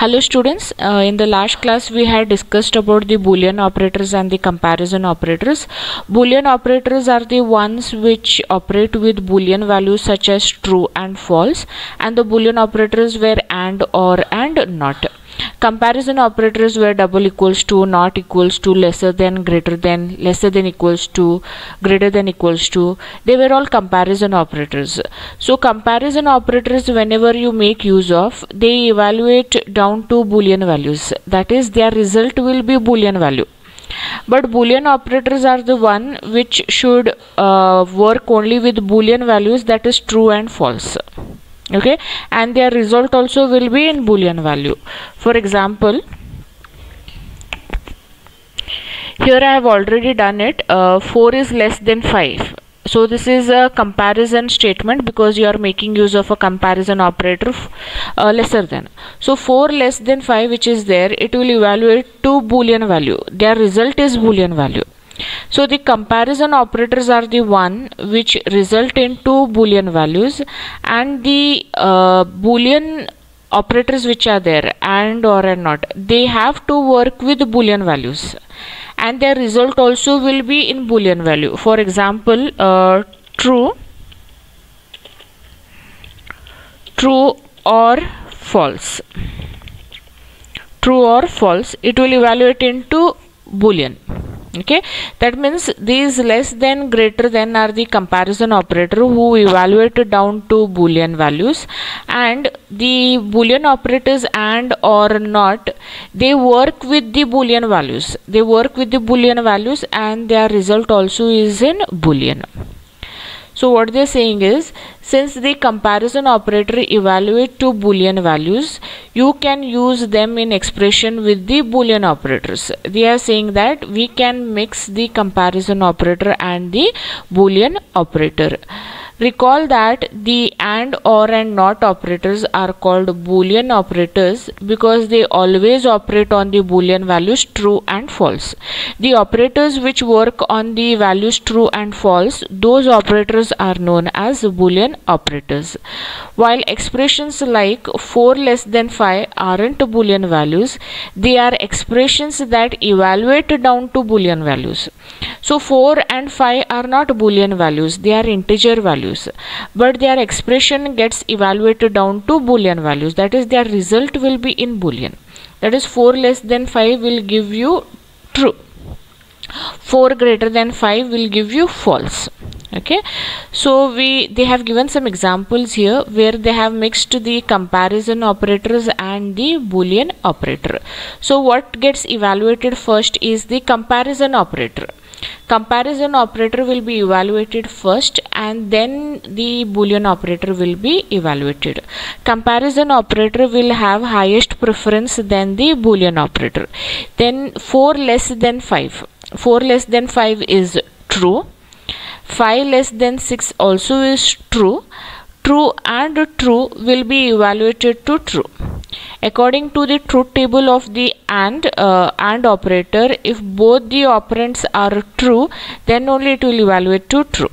Hello students, in the last class we had discussed about the Boolean operators and the comparison operators. Boolean operators are the ones which operate with Boolean values such as true and false, and the Boolean operators were and, or, and not. Comparison operators were double equals to, not equals to, lesser than, greater than, lesser than equals to, greater than equals to. They were all comparison operators. So comparison operators, whenever you make use of, they evaluate down to Boolean values. That is, their result will be Boolean value. But Boolean operators are the one which should work only with Boolean values, that is true and false. Okay, and their result also will be in Boolean value. For example, here I have already done it. 4 is less than 5. So this is a comparison statement because you are making use of a comparison operator lesser than. So 4 less than 5 which is there, it will evaluate to Boolean value. Their result is Boolean value. So the comparison operators are the one which result into Boolean values, and the Boolean operators which are there, and, or, and not, they have to work with Boolean values, and their result also will be in Boolean value. For example, true or false. True or false, it will evaluate into Boolean. Okay, that means these less than, greater than are the comparison operator who evaluate down to Boolean values, and the Boolean operators and, or, not, they work with the Boolean values. They work with the Boolean values and their result also is in Boolean. So what they are saying is, since the comparison operator evaluate to Boolean values, you can use them in expression with the Boolean operators. They are saying that we can mix the comparison operator and the Boolean operator. Recall that the and, or, and not operators are called Boolean operators because they always operate on the Boolean values true and false. The operators which work on the values true and false, those operators are known as Boolean operators. While expressions like 4 less than 5 aren't Boolean values, they are expressions that evaluate down to Boolean values. So 4 and 5 are not Boolean values, they are integer values, but their expression gets evaluated down to Boolean values, that is their result will be in Boolean. That is 4 less than 5 will give you true, 4 greater than 5 will give you false. Okay, so they have given some examples here where they have mixed the comparison operators and the Boolean operator. So what gets evaluated first is the comparison operator. Comparison operator will be evaluated first and then the Boolean operator will be evaluated. Comparison operator will have highest preference than the Boolean operator. Then 4 less than 5. 4 less than 5 is true. 5 less than 6 also is true. True and true will be evaluated to true. According to the truth table of the and operator, if both the operands are true, then only it will evaluate to true.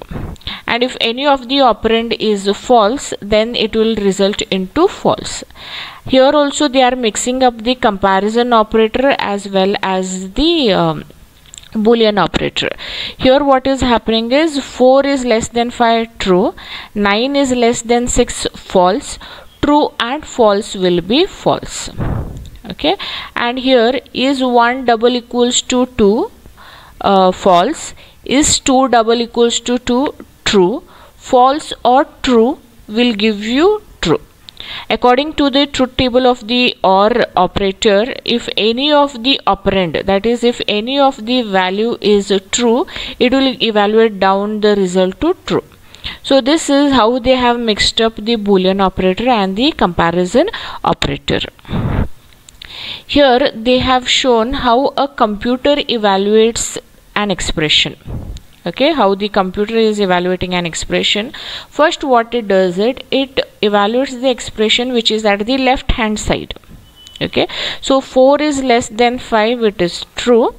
And if any of the operand is false, then it will result into false. Here also they are mixing up the comparison operator as well as the Boolean operator. Here what is happening is 4 is less than 5 true, 9 is less than 6 false, true and false will be false. Okay, and here is 1 double equals to 2 false, is 2 double equals to 2 true, false or true will give you true. According to the truth table of the or operator, if any of the operand, that is if any of the value is true, it will evaluate down the result to true. So this is how they have mixed up the Boolean operator and the comparison operator. Here they have shown how a computer evaluates an expression. Okay, how the computer is evaluating an expression. First what it does, it evaluates the expression which is at the left hand side. Okay, so 4 is less than 5, it is true,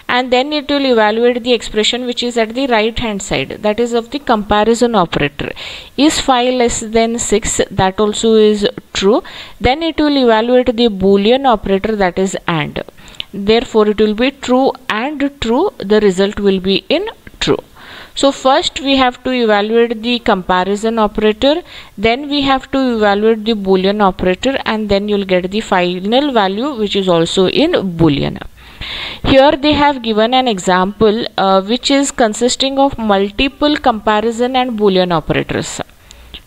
and then it will evaluate the expression which is at the right hand side, that is of the comparison operator. Is 5 less than 6? That also is true. Then it will evaluate the Boolean operator, that is AND. Therefore it will be true and true, the result will be in true. So first we have to evaluate the comparison operator, then we have to evaluate the Boolean operator, and then you'll get the final value which is also in Boolean. Here they have given an example which is consisting of multiple comparison and Boolean operators.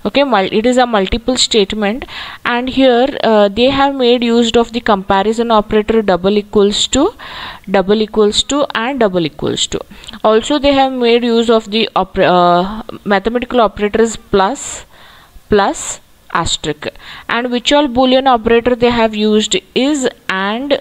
Okay, it is a multiple statement, and here they have made use of the comparison operator double equals to, and double equals to. Also they have made use of the mathematical operators plus, asterisk, and which all Boolean operator they have used is and.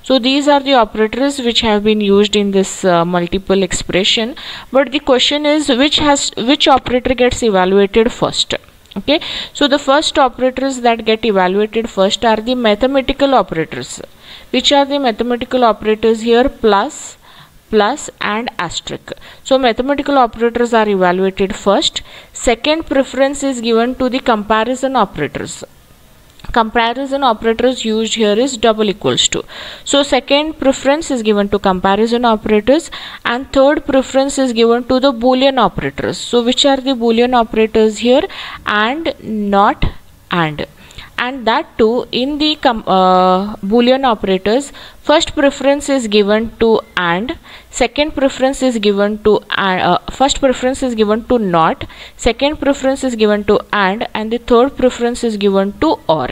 So these are the operators which have been used in this multiple expression, but the question is which operator gets evaluated first. Okay, so the first operators that get evaluated first are the mathematical operators. Which are the mathematical operators here? Plus, and asterisk. So mathematical operators are evaluated first. Second preference is given to the comparison operators. Comparison operators used here is double equals to. So second preference is given to comparison operators, and third preference is given to the Boolean operators. So which are the Boolean operators here? And, not, and that too in the Boolean operators, first preference is given to and, second preference is given to first preference is given to not, second preference is given to and the third preference is given to or.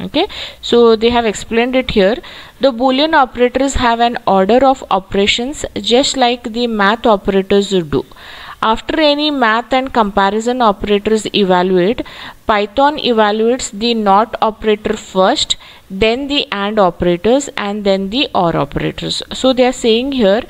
Okay, so they have explained it here. The Boolean operators have an order of operations just like the math operators do. After any math and comparison operators evaluate, Python evaluates the not operator first, then the and operators, and then the or operators. So they are saying here,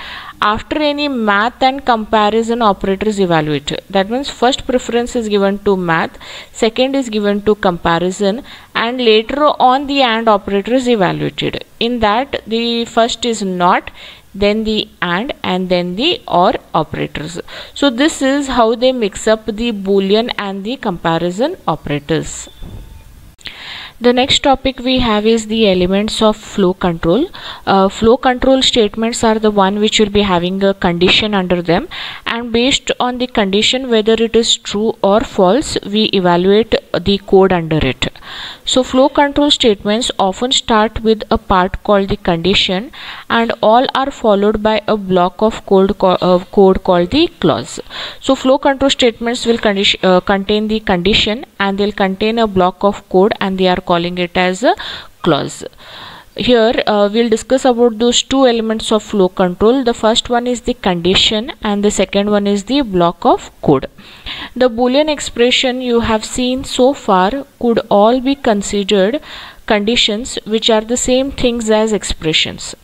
after any math and comparison operators evaluate, that means first preference is given to math, second is given to comparison, and later on the and operator is evaluated. In that the first is not, then the and then the or operators. So this is how they mix up the Boolean and the comparison operators. The next topic we have is the elements of flow control. Flow control statements are the one which will be having a condition under them, and based on the condition whether it is true or false, we evaluate the code under it. So flow control statements often start with a part called the condition, and all are followed by a block of code called the clause. So flow control statements will contain the condition, and they'll contain a block of code, and they are calling it as a clause. Here we'll discuss about those two elements of flow control. The first one is the condition, and the second one is the block of code. The Boolean expression you have seen so far could all be considered conditions, which are the same things as expressions.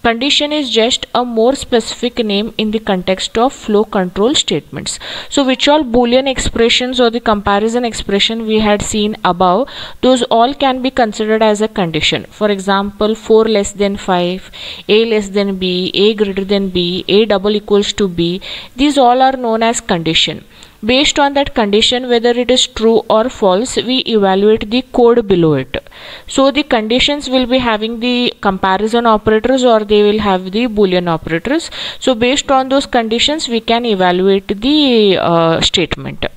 Condition is just a more specific name in the context of flow control statements. So which all Boolean expressions or the comparison expression we had seen above, those all can be considered as a condition. For example, 4 less than 5, a less than b, a greater than b, a double equals to b. These all are known as condition. Based on that condition, whether it is true or false, we evaluate the code below it. So the conditions will be having the comparison operators, or they will have the Boolean operators. So based on those conditions, we can evaluate the statement.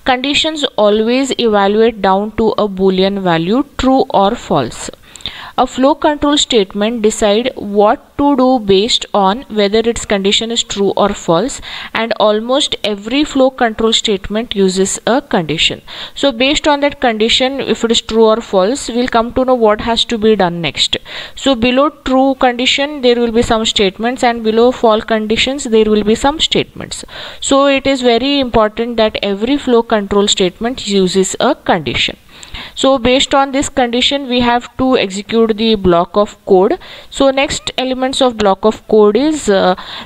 Conditions always evaluate down to a Boolean value, true or false. A flow control statement decide what to do based on whether its condition is true or false, and almost every flow control statement uses a condition. So based on that condition, if it is true or false, we'll come to know what has to be done next. So below true condition there will be some statements, and below false conditions there will be some statements. So it is very important that every flow control statement uses a condition. So based on this condition, we have to execute the block of code. So next elements of block of code is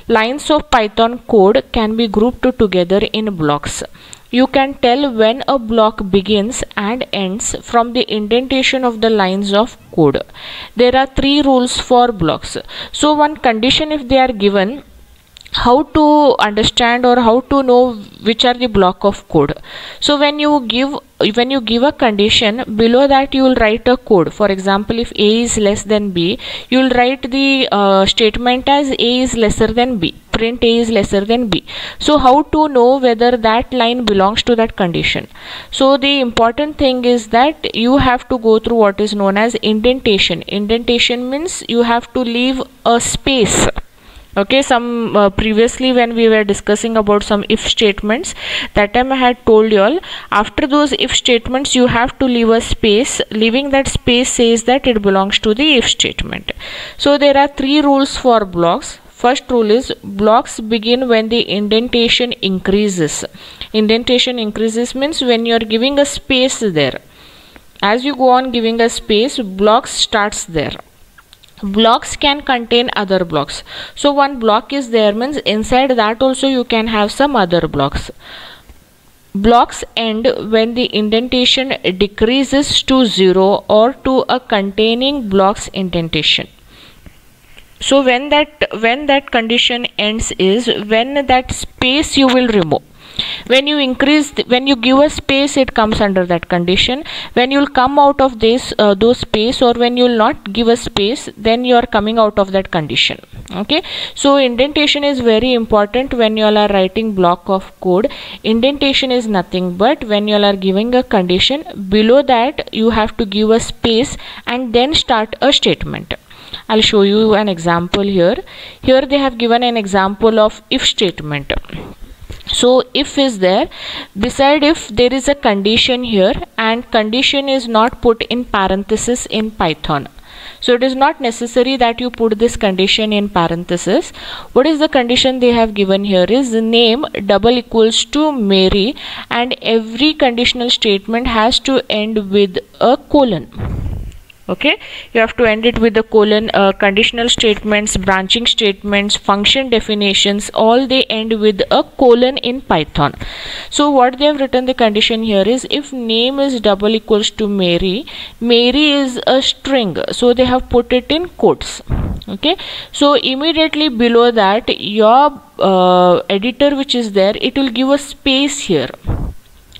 lines of Python code can be grouped together in blocks. you can tell when a block begins and ends from the indentation of the lines of code. There are 3 rules for blocks. So one condition, if they are given, how to understand or how to know which are the block of code. So when you give a condition, below that you will write a code. For example, if a is less than b, you will write the statement as a is lesser than b, print a is lesser than b. So how to know whether that line belongs to that condition? So the important thing is that you have to go through what is known as indentation. Indentation means you have to leave a space. Okay, previously when we were discussing about some if statements, that time I had told you all, after those if statements you have to leave a space. Leaving that space says that it belongs to the if statement. So there are 3 rules for blocks. First rule is blocks begin when the indentation increases. Indentation increases means when you are giving a space there. As you go on giving a space, blocks starts there. Blocks can contain other blocks. So one block is there means inside that also you can have some other blocks. Blocks end when the indentation decreases to 0 or to a containing blocks indentation. So when that condition ends is when that space you will remove. When you give a space, it comes under that condition. When you will come out of this those space, or when you will not give a space, then you are coming out of that condition. Okay, so indentation is very important when you all are writing block of code. Indentation is nothing but when you all are giving a condition, below that you have to give a space and then start a statement. I'll show you an example here. Here they have given an example of if statement. So if is there, beside if there is a condition here, and condition is not put in parenthesis in Python. So it is not necessary that you put this condition in parenthesis. What is the condition they have given here is name double equals to Mary, and every conditional statement has to end with a colon. Okay, you have to end it with the colon. Conditional statements, branching statements, function definitions, all they end with a colon in Python. So what they have written the condition here is if name is double equals to Mary, Mary is a string, so they have put it in quotes. Okay, so immediately below that your editor which is there, it will give a space here.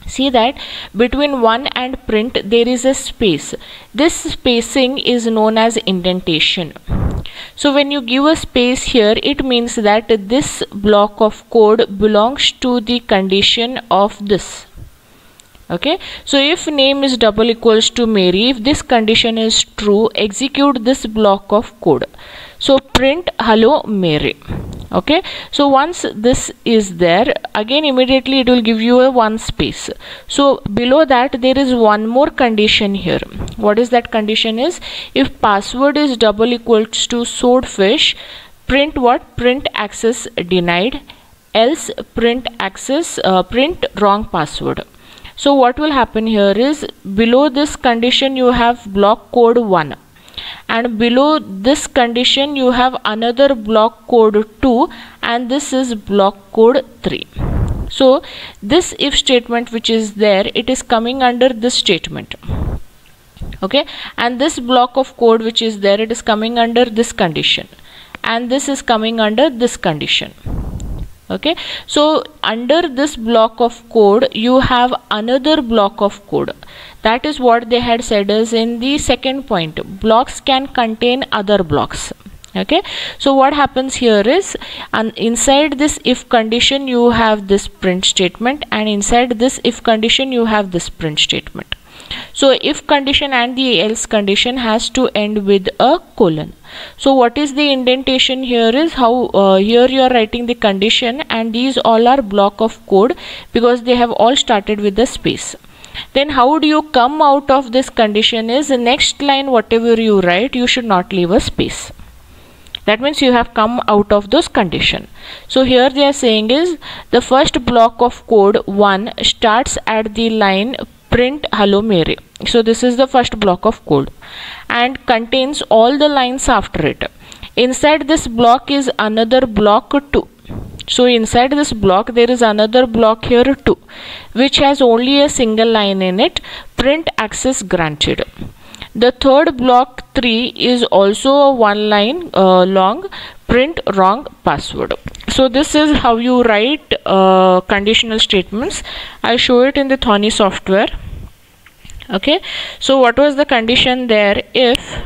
See that between 1 and print there is a space. This spacing is known as indentation. So when you give a space here, it means that this block of code belongs to the condition of this. Okay, so if name is double equals to Mary, if this condition is true, execute this block of code. So print hello Mary. Okay, so once this is there, again immediately it will give you a 1 space. So below that there is one more condition here. What is that condition is, if password is double equals to swordfish, print what? Print access denied, else print access print wrong password. So what will happen here is below this condition you have block code 1. And below this condition you have another block code 2, and this is block code 3. So this if statement which is there, it is coming under this statement. Okay, and this block of code which is there, it is coming under this condition, and this is coming under this condition. Okay, so under this block of code you have another block of code. That is what they had said is in the second point, blocks can contain other blocks. Okay, so what happens here is, inside this if condition you have this print statement, and inside this if condition you have this print statement. So if condition and the else condition has to end with a colon. So what is the indentation here is how here you are writing the condition, and these all are block of code because they have all started with the space. Then how do you come out of this condition is, the next line whatever you write, you should not leave a space. That means you have come out of those condition. So here they are saying is the first block of code 1 starts at the line print hello Mary. So this is the first block of code and contains all the lines after it. Inside this block is another block 2. So inside this block there is another block here too, which has only a single line in it, print access granted. The third block 3 is also a one line long, print wrong password. So this is how you write conditional statements. I'll show it in the Thonny software. Okay, so what was the condition there? If,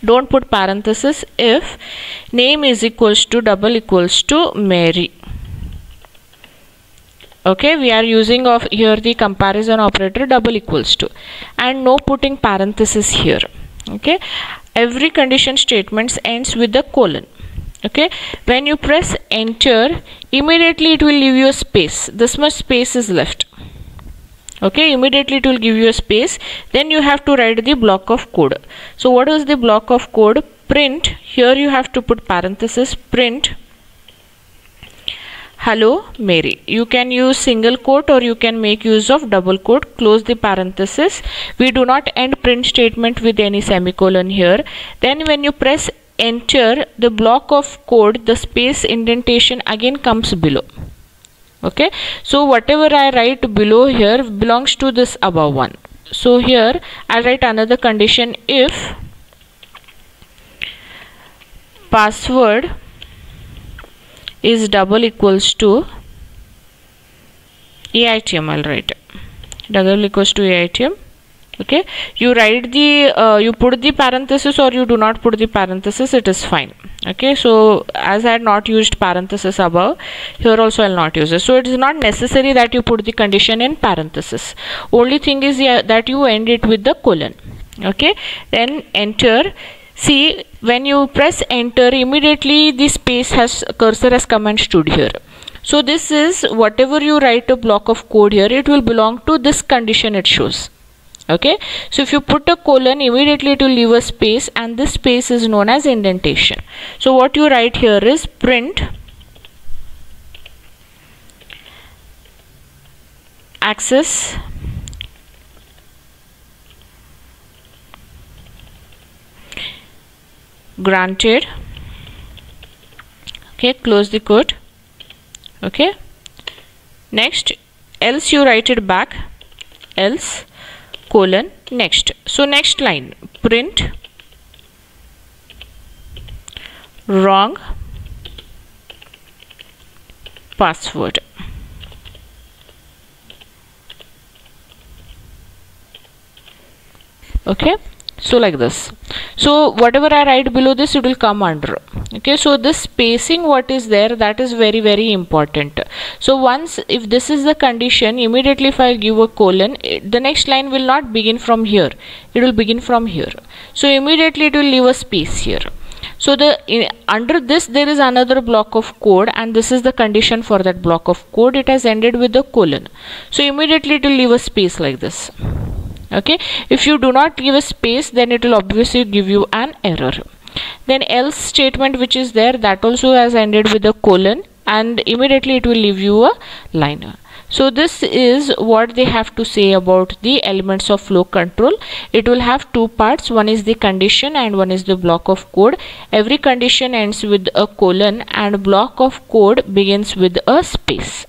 don't put parenthesis, if name is equals to double equals to Mary. Okay, we are using of here the comparison operator double equals to, and no putting parenthesis here. Okay, every condition statements ends with the colon. Okay, when you press enter, immediately it will leave you a space. This much space is left. Okay, immediately it will give you a space. Then you have to write the block of code. So what is the block of code? Print, here you have to put parenthesis, print hello Mary. You can use single quote or you can make use of double quote. Close the parenthesis. We do not end print statement with any semicolon here. Then when you press enter, the block of code, the space indentation again comes below. Okay, so whatever I write below here belongs to this above one. So here I write another condition, if password is double equals to AITM, I'll write double equals to AITM. Okay, you write the you put the parenthesis or you do not put the parenthesis, it is fine. Okay, so as I had not used parenthesis above, here also I will not use it. So it is not necessary that you put the condition in parenthesis. Only thing is that you end it with the colon. Okay, then enter. See, when you press enter, immediately the space has cursor has come and stood here. So this is whatever you write a block of code here, it will belong to this condition it shows. Okay, so if you put a colon, immediately it will leave a space, and this space is known as indentation. So what you write here is print access granted. Okay, close the quote. Okay, next, else you write it back, else colon next. So next line, print wrong password. Okay, so like this. So whatever I write below this, it will come under. Okay, so this spacing what is there, that is very important. So once, if this is the condition, immediately if I give a colon, the next line will not begin from here, it will begin from here. So immediately it will leave a space here. So under this there is another block of code, and this is the condition for that block of code. It has ended with the colon. So immediately it will leave a space like this. Okay, if you do not give a space, then it will obviously give you an error. Then else statement which is there, that also has ended with a colon, and immediately it will leave you a line. So this is what they have to say about the elements of flow control. It will have two parts. One is the condition and one is the block of code. Every condition ends with a colon and block of code begins with a space.